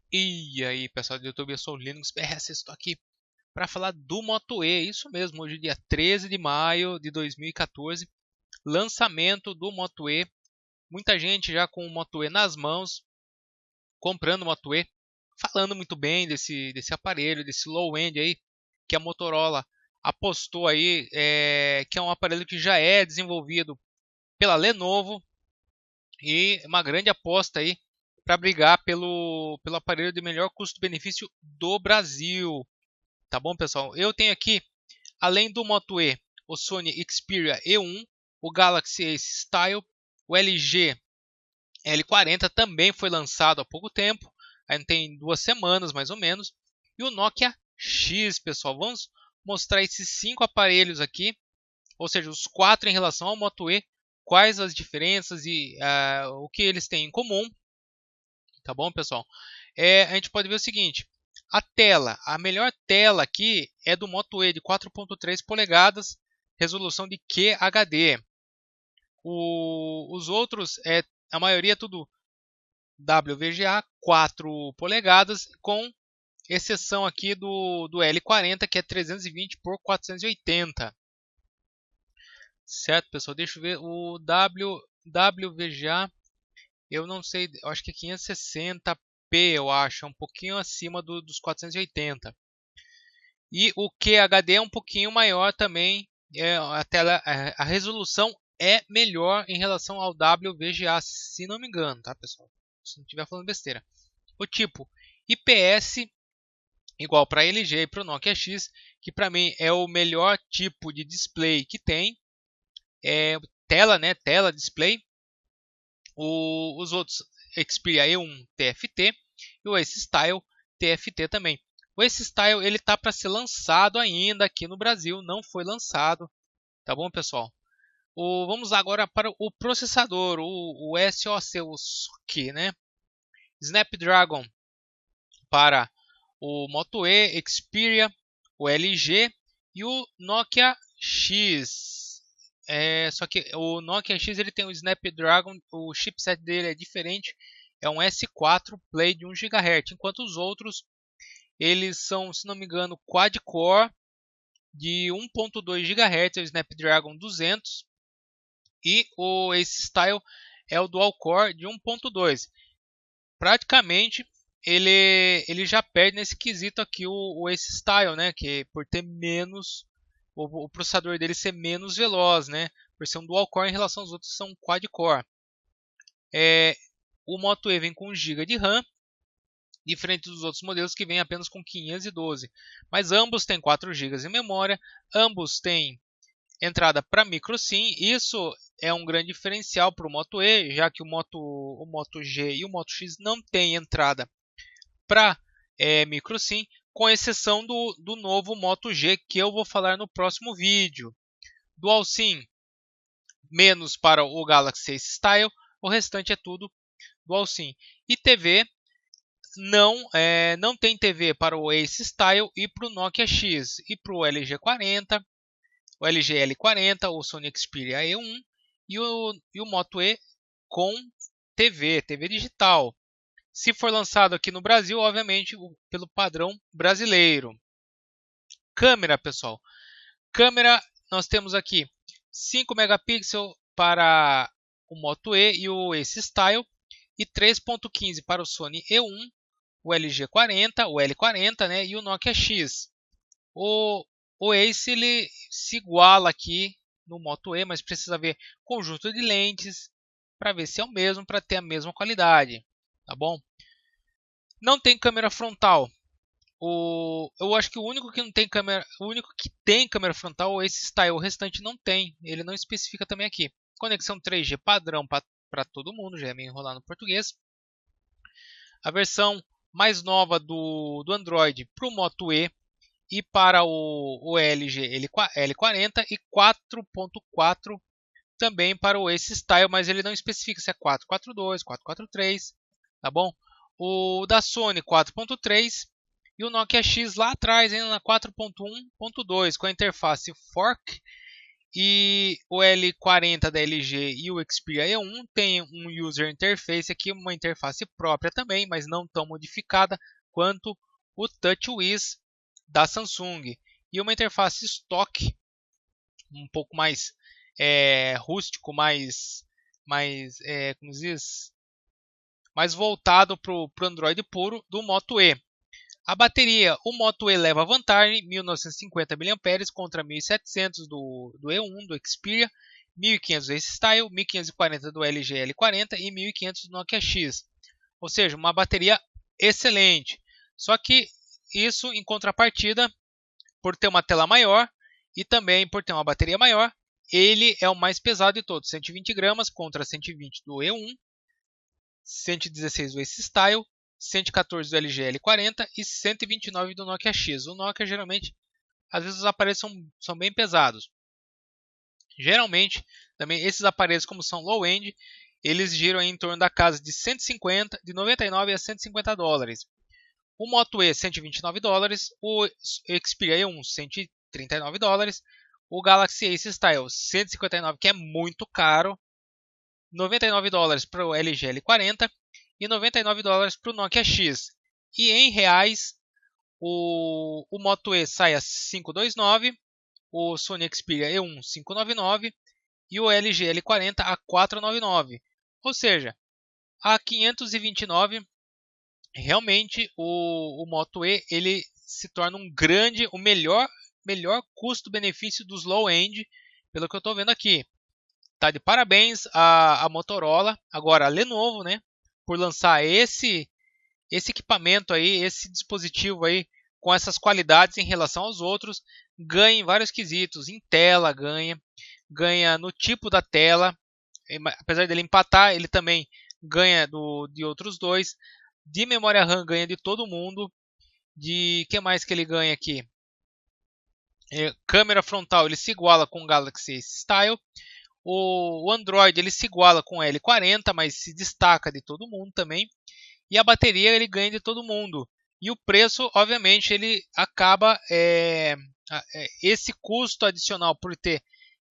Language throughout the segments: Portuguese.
E aí, pessoal do YouTube, eu sou o Linux BS, estou aqui para falar do Moto E, isso mesmo, hoje é dia 13 de maio de 2014, lançamento do Moto E, muita gente já com o Moto E nas mãos, comprando o Moto E, falando muito bem desse aparelho, desse low-end aí, que a Motorola apostou aí, que é um aparelho que já é desenvolvido pela Lenovo, e uma grande aposta aí para brigar pelo aparelho de melhor custo-benefício do Brasil. Tá bom, pessoal? Eu tenho aqui, além do Moto E, o Sony Xperia E1, o Galaxy Ace Style, o LG L40 também foi lançado há pouco tempo, aí tem 2 semanas mais ou menos, e o Nokia X, pessoal. Vamos mostrar esses 5 aparelhos aqui, ou seja, os 4 em relação ao Moto E, quais as diferenças e o que eles têm em comum, tá bom, pessoal? A gente pode ver o seguinte: a melhor tela aqui é do Moto E de 4.3 polegadas, resolução de QHD. Os outros, a maioria é tudo WVGA 4 polegadas, com exceção aqui do L40, que é 320 por 480. Certo, pessoal? Deixa eu ver. O WVGA, eu não sei, eu acho que é 560p, eu acho, é um pouquinho acima dos 480. E o QHD é um pouquinho maior também, a resolução é melhor em relação ao WVGA, se não me engano, tá, pessoal? Se não estiver falando besteira. O tipo IPS, igual para a LG e para o Nokia X, que para mim é o melhor tipo de display que tem. Tela, né? Tela display. Os outros Xperia E1 TFT e o Ace Style TFT também. O Ace Style ele tá para ser lançado ainda aqui no Brasil, não foi lançado, tá bom, pessoal? Vamos agora para o processador, o SoC, o SoC, né? Snapdragon para o Moto E, Xperia, o LG e o Nokia X. Só que o Nokia X ele tem o Snapdragon, o chipset dele é diferente, é um S4 Play de 1 GHz, enquanto os outros eles são, se não me engano, quad-core de 1.2 GHz, é o Snapdragon 200, e o Ace Style é o dual-core de 1.2. Praticamente ele já perde nesse quesito aqui o Ace Style, né, que por ter menos o processador dele ser menos veloz, né, por ser um dual core em relação aos outros que são quad core. O Moto E vem com 1 GB de RAM, diferente dos outros modelos que vem apenas com 512. Mas ambos têm 4 GB de memória, ambos têm entrada para micro SIM. Isso é um grande diferencial para o Moto E, já que o Moto G e o Moto X não têm entrada para micro SIM, com exceção do novo Moto G, que eu vou falar no próximo vídeo. Dual SIM menos para o Galaxy Ace Style, o restante é tudo Dual SIM. E TV não tem TV para o Ace Style e para o Nokia X e para o LG 40, o LG L40, o Sony Xperia E1 e o Moto E com TV digital. Se for lançado aqui no Brasil, obviamente pelo padrão brasileiro. Câmera, pessoal. Câmera, nós temos aqui 5 megapixels para o Moto E e o Ace Style e 3.15 para o Sony E1, o LG 40, o L40, né, e o Nokia X. O Ace ele se iguala aqui no Moto E, mas precisa ver conjunto de lentes para ver se é o mesmo, para ter a mesma qualidade, tá bom? Não tem câmera frontal. Eu acho que o único que não tem câmera, o único que tem câmera frontal é esse Style, o restante não tem. Ele não especifica também aqui. Conexão 3G padrão para todo mundo, já é meio enrolar no português. A versão mais nova do Android para o Moto E para o LG L40 e 4.4 também para o Ace Style, mas ele não especifica se é 442, 443, tá bom? O da Sony 4.3 e o Nokia X lá atrás, ainda na 4.1.2, com a interface Fork E o L40 da LG e o Xperia E1 tem um user interface aqui, uma interface própria também, mas não tão modificada quanto o TouchWiz da Samsung. E uma interface stock, um pouco mais rústico, como diz, mais voltado para o Android puro do Moto E. A bateria, o Moto E leva vantagem, 1950 mAh contra 1700 do E1, do Xperia, 1500 do Ace Style, 1540 do LG L40 e 1500 do Nokia X. Ou seja, uma bateria excelente. Só que isso em contrapartida, por ter uma tela maior e também por ter uma bateria maior, ele é o mais pesado de todos, 120 gramas contra 120 do E1, 116 do Ace Style, 114 do LG L40 e 129 do Nokia X. O Nokia geralmente, às vezes os aparelhos são bem pesados. Geralmente, também esses aparelhos como são low-end, eles giram em torno da casa de 150, de 99 a 150 dólares. O Moto E 129 dólares, o Xperia E1 139 dólares, o Galaxy Ace Style 159, que é muito caro, 99 dólares para o LG L40 e 99 dólares para o Nokia X. E em reais, o Moto E sai a 529, o Sony Xperia E1 599 e o LG L40 a 499. Ou seja, a 529, realmente o Moto E ele se torna o melhor custo-benefício dos low-end, pelo que eu estou vendo aqui. Tá de parabéns a Motorola, agora a Lenovo, né, por lançar esse equipamento aí, esse dispositivo aí com essas qualidades em relação aos outros. Ganha em vários quesitos, em tela ganha no tipo da tela, apesar dele empatar, ele também ganha de outros dois. De memória RAM ganha de todo mundo. De que mais que ele ganha aqui? Câmera frontal ele se iguala com o Galaxy Ace Style. O Android ele se iguala com o L40, mas se destaca de todo mundo também. E a bateria ele ganha de todo mundo. E o preço, obviamente, ele acaba esse custo adicional por ter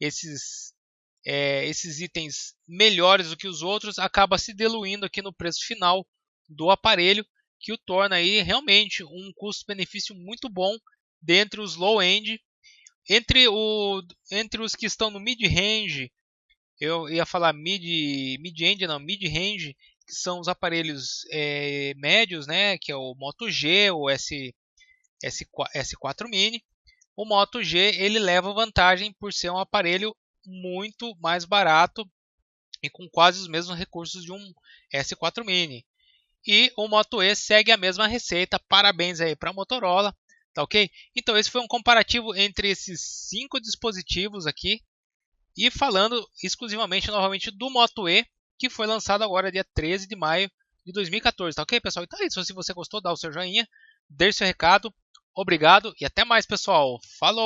esses itens melhores do que os outros, acaba se diluindo aqui no preço final do aparelho, que o torna aí realmente um custo-benefício muito bom dentre os low-end. Entre os que estão no mid-range, eu ia falar mid-end, não, mid-range, que são os aparelhos médios, né, que é o Moto G, o S4 Mini. O Moto G ele leva vantagem por ser um aparelho muito mais barato e com quase os mesmos recursos de um S4 Mini. E o Moto E segue a mesma receita. Parabéns aí para a Motorola, tá ok? Então esse foi um comparativo entre esses 5 dispositivos aqui e falando exclusivamente novamente do Moto E, que foi lançado agora dia 13 de maio de 2014, tá ok, pessoal? Então é isso, se você gostou, dá o seu joinha, deixe seu recado, obrigado e até mais, pessoal. Falou!